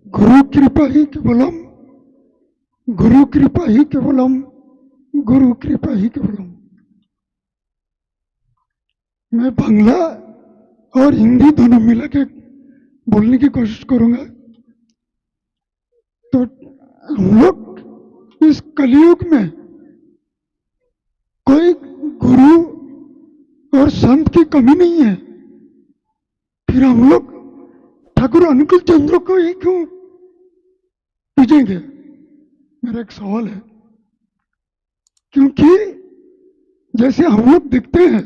गुरु कृपा ही केवलम, गुरु कृपा ही केवलम, गुरु कृपा ही केवलम। मैं बांग्ला और हिंदी दोनों मिला के बोलने की कोशिश करूंगा। तो हम लोग इस कलयुग में कोई गुरु और संत की कमी नहीं है, फिर हम लोग ठाकुर अनुकूल चंद्र को ही क्यों पूजेंगे? मेरा एक सवाल है। क्योंकि जैसे हम लोग दिखते हैं,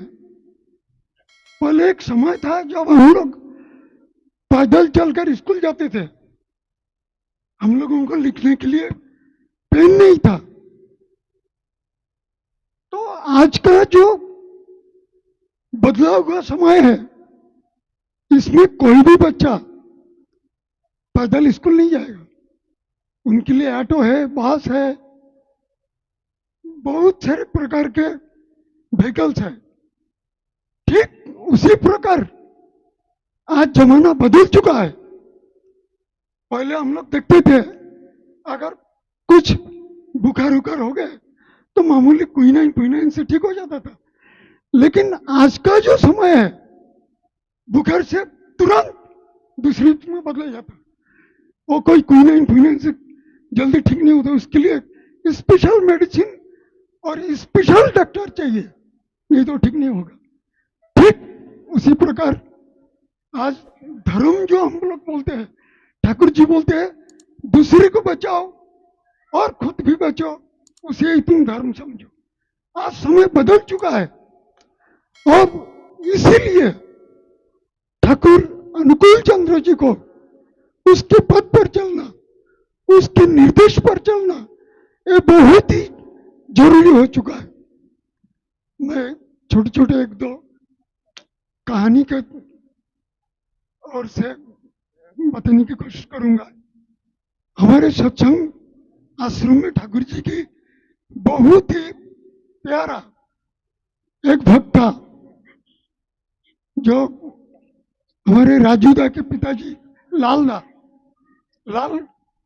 पहले एक समय था जब हम लोग पैदल चलकर स्कूल जाते थे। हम लोगों को लिखने के लिए पेन नहीं था। तो आज का जो बदला हुआ समय है, इसमें कोई भी बच्चा पैदल स्कूल नहीं जाएगा। उनके लिए ऑटो है, बस है, बहुत सारे प्रकार के व्हीकल्स है। ठीक उसी प्रकार आज जमाना बदल चुका है। पहले हम लोग देखते थे, अगर कुछ बुखार उखार हो गए तो मामूली क्विनाइन से ठीक हो जाता था। लेकिन आज का जो समय है, बुखार से तुरंत दूसरी में बदला जाता। वो कोई क्विनाइन से जल्दी ठीक नहीं होता, उसके लिए स्पेशल मेडिसिन और स्पेशल डॉक्टर चाहिए, नहीं तो ठीक नहीं होगा। ठीक उसी प्रकार आज धर्म जो हम लोग बोलते हैं, ठाकुर जी बोलते हैं, दूसरे को बचाओ और खुद भी बचाओ, उसे ही तुम धर्म समझो। आज समय बदल चुका है और इसीलिए ठाकुर अनुकूल चंद्र जी को उसके पद पर चलना, उसके निर्देश पर चलना, ये बहुत ही जरूरी हो चुका है। मैं छोटे छोटे एक दो कहानी के और से बताने की कोशिश करूंगा। हमारे सत्संग आश्रम में ठाकुर जी की बहुत ही प्यारा एक भक्त था, जो हमारे राजूदा के पिताजी लाल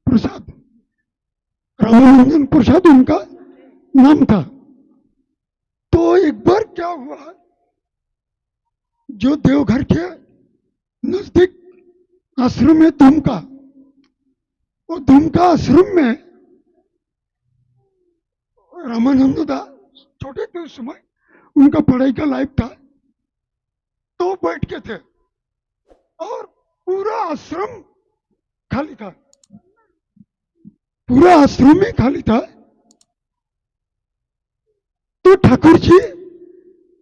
प्रसाद, रामानंदन प्रसाद उनका नाम था। तो एक बार क्या हुआ, जो देवघर के नजदीक आश्रम है दुमका, वो दुमका आश्रम में रामानंद दा छोटे थे उस समय, उनका पढ़ाई का लाइफ था। तो बैठ के थे और पूरा आश्रम खाली था, पूरा आश्रम ही खाली था। तो ठाकुर जी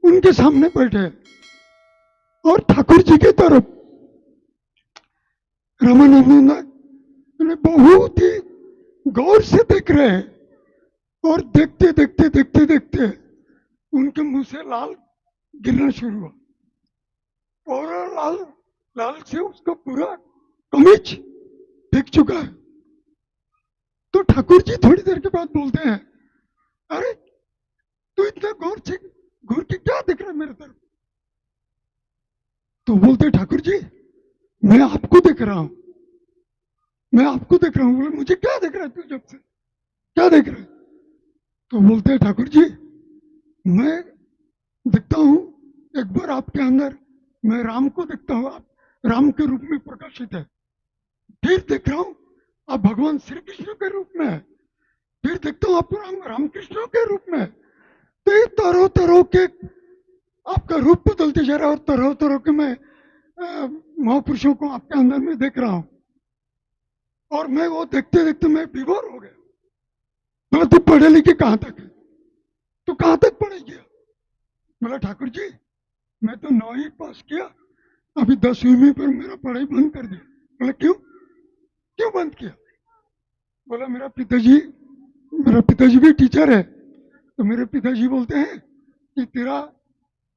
उनके सामने बैठे और ठाकुर जी की तरफ रामानंद ने बहुत ही गौर से देख रहे हैं और देखते देखते देखते देखते उनके मुंह से लाल गिरना शुरू हुआ और लाल लाल से उसका पूरा कमीज भीग चुका है। तो ठाकुर जी थोड़ी देर के बाद बोलते हैं, अरे तू इतना गौर से घूर के क्या देख रहा है मेरे तरफ? तो बोलते ठाकुर जी, मैं आपको देख रहा हूं, मैं आपको देख रहा हूं। बोले मुझे क्या देख रहा है तू, जब से क्या देख रहा है? तो बोलते हैं ठाकुर जी, मैं देखता हूं एक बार आपके अंदर मैं राम को देखता हूं, आप राम के रूप में प्रकाशित है। फिर देख रहा हूं आप भगवान श्री कृष्ण के रूप में है। फिर देखता हूं आप रामकृष्ण के रूप में है। तो ये तरह तरह के आपका रूप बदलते जा रहा है और तरह तरह के मैं महापुरुषों को आपके अंदर में देख रहा हूं। और मैं वो देखते देखते मैं विभोर हो गया। बोला तू पढ़े लिखे कहां तक है, तू कहां तक पढ़े गया? बोला ठाकुर जी, मैं तो 9वीं पास किया, अभी 10वीं में पर मेरा पढ़ाई बंद कर दिया। बोला क्यों, क्यों बंद किया? बोला मेरा पिताजी भी टीचर है। तो मेरे पिताजी बोलते हैं कि तेरा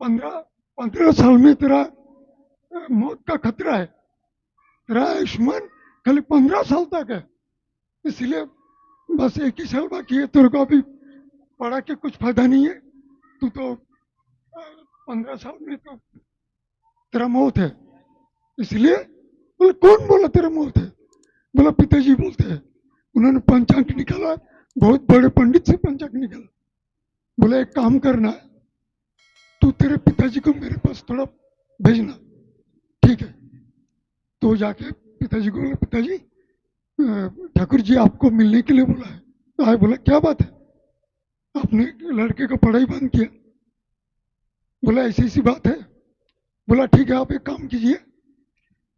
15 साल में तेरा मौत का खतरा है, तेरा आयुष्मान खाली 15 साल तक है, इसलिए बस 1 ही साल बाकी है, तेरे को अभी पढ़ा के कुछ फायदा नहीं है, तू तो 15 साल में तो तेरा मौत है। इसलिए बोले कौन बोला तेरा मौत है? बोला पिताजी बोलते हैं। उन्होंने पंचांग निकाला, बहुत बड़े पंडित से पंचांग निकाला। बोला एक काम करना है, तू तेरे पिताजी को मेरे पास थोड़ा भेजना। ठीक है। तो जाके पिताजी को बोला, पिताजी ठाकुर जी आपको मिलने के लिए बोला है। तो आए, बोला क्या बात है, आपने लड़के का पढ़ाई बंद किया? बोला ऐसी ऐसी बात है। बोला ठीक है, आप एक काम कीजिए।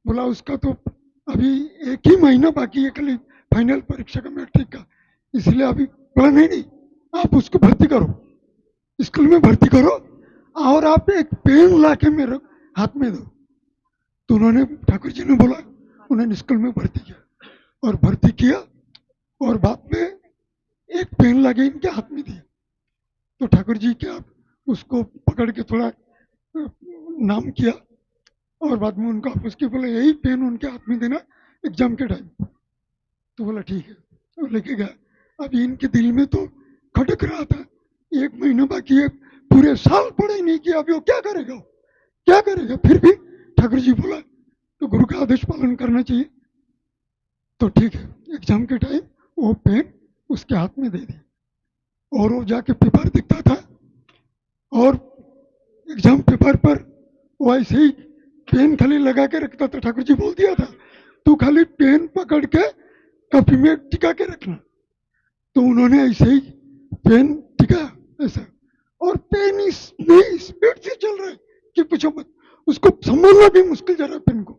बोला उसका तो अभी 1 ही महीना बाकी है खाली फाइनल परीक्षा का, मैट्रिक का, इसलिए अभी। बोला नहीं नहीं, आप उसको भर्ती करो, स्कूल में भर्ती करो, और आप एक पेन ला के मेरे हाथ में दो। तो उन्होंने, ठाकुर जी ने बोला, उन्होंने स्कूल में भर्ती किया और भर्ती किया, और बाद में एक पेन लाके इनके हाथ में दिया। तो ठाकुर जी क्या उसको पकड़ के थोड़ा नाम किया, और बाद में उनका उसके बोले यही पेन उनके हाथ में देना एग्जाम के टाइम। तो बोला ठीक है, तो लेके गया। अब इनके दिल में तो खटक रहा था, 1 महीना बाकी है, पूरे साल पढ़ाई नहीं किया, अभी वो क्या करेगा, क्या करेगा। फिर भी ठाकुर जी बोला तो गुरु का आदेश पालन करना चाहिए। तो ठीक है, एग्जाम के टाइम वो पेन उसके हाथ में दे दी, और वो जाके पेपर दिखता था, और एग्जाम पेपर पर वो ऐसे ही पेन खाली लगा के रखता था। ठाकुर जी बोल दिया था तू खाली पेन पकड़ के कॉपी में टिका के रखना। तो उन्होंने ऐसे ही पेन टिकाया ऐसा, और पेन इतनी स्पीड से चल रहा है कि पूछो मत, उसको संभालना भी मुश्किल जा रहा है पेन को,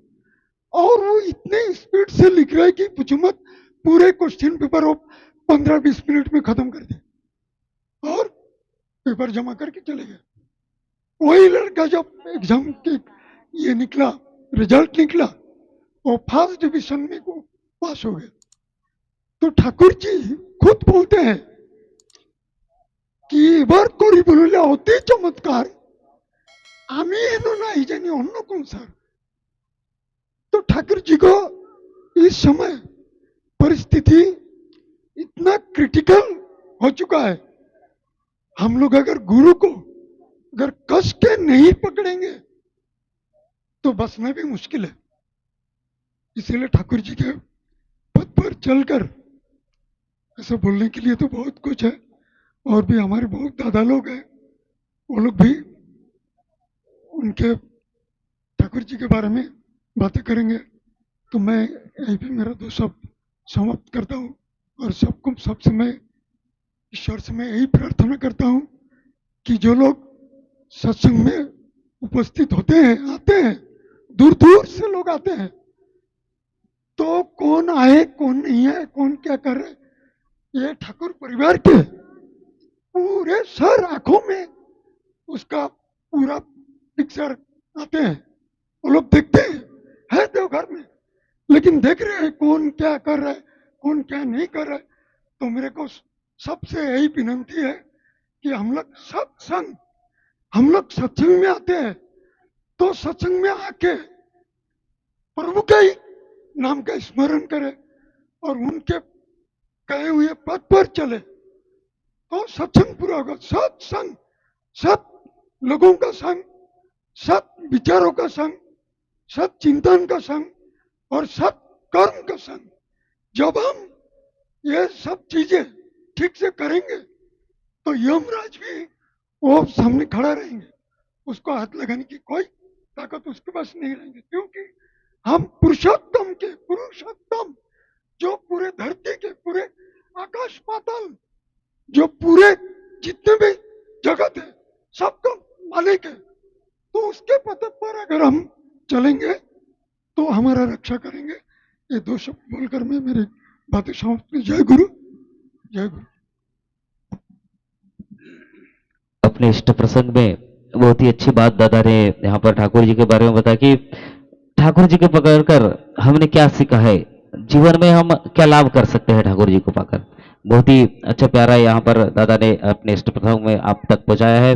और वो इतने स्पीड से लिख रहा है कि पूछो मत। पूरे क्वेश्चन पेपर वो 15-20 मिनट में खत्म कर दिया, और पेपर जमा करके चले गए। वही लड़का जब एग्जाम के ये निकला, रिजल्ट निकला, वो फर्स्ट डिवीजन में को पास हो गए। तो ठाकुर जी खुद बोलते हैं कि এবার করি বলিলে অতি চমৎকার, আমি এনো নাই জানি অন্য কোন স্যার। तो ठाकुर जी को इस समय परिस्थिति इतना क्रिटिकल हो चुका है, हम लोग अगर गुरु को अगर कस के नहीं पकड़ेंगे तो बसना भी मुश्किल है। इसीलिए ठाकुर जी के पद पर चलकर ऐसा बोलने के लिए तो बहुत कुछ है, और भी हमारे बहुत दादा लोग हैं, वो लोग भी उनके ठाकुर जी के बारे में बातें करेंगे। तो मैं यही पे मेरा 2 शब्द समाप्त करता हूँ, और सबको सबसे मैं ईश्वर से मैं यही प्रार्थना करता हूँ कि जो लोग सत्संग में उपस्थित होते हैं, आते हैं, दूर दूर से लोग आते हैं, तो कौन आए कौन नहीं आए, कौन क्या कर रहे, ये ठाकुर परिवार के पूरे सर आंखों में उसका पूरा पिक्चर आते हैं। वो लोग देखते हैं, है देवघर में, लेकिन देख रहे हैं कौन क्या कर रहा है, कौन क्या नहीं कर रहा है। तो मेरे को सबसे यही विनंती है कि हम लोग सत्संग में आते हैं, तो सत्संग में आके प्रभु के ही नाम का स्मरण करें, और उनके कहे हुए पद पर चले, तो सत्संग पूरा होगा। सत्संग, सत लोगों का संग, सत विचारों का संग, सत चिंतन का संग, और सत कर्म का संग। जब हम ये सब चीजें ठीक से करेंगे तो यमराज भी वो सामने खड़ा रहेंगे, उसको हाथ लगाने की कोई ताकत उसके पास नहीं रहेंगे, क्योंकि हम पुरुषोत्तम के पुरुषोत्तम, जो पूरे धरती के, पूरे आकाश पाताल, जो पूरे जितने भी जगत है, सबका मालिक है। तो उसके पद पर अगर हम चलेंगे तो हमारा रक्षा करेंगे। ये 2 शब्द बोलकर मैं मेरी बातें समाप्त। जय गुरु, जय गुरु। अपने इष्ट प्रसंग में बहुत ही अच्छी बात दादा ने यहाँ पर ठाकुर जी के बारे में बताया कि ठाकुर जी को पकड़कर हमने क्या सीखा है, जीवन में हम क्या लाभ कर सकते हैं ठाकुर जी को पाकर। बहुत ही अच्छा प्यारा यहाँ पर दादा ने अपने इष्ट प्रसंग में आप तक पहुँचाया है।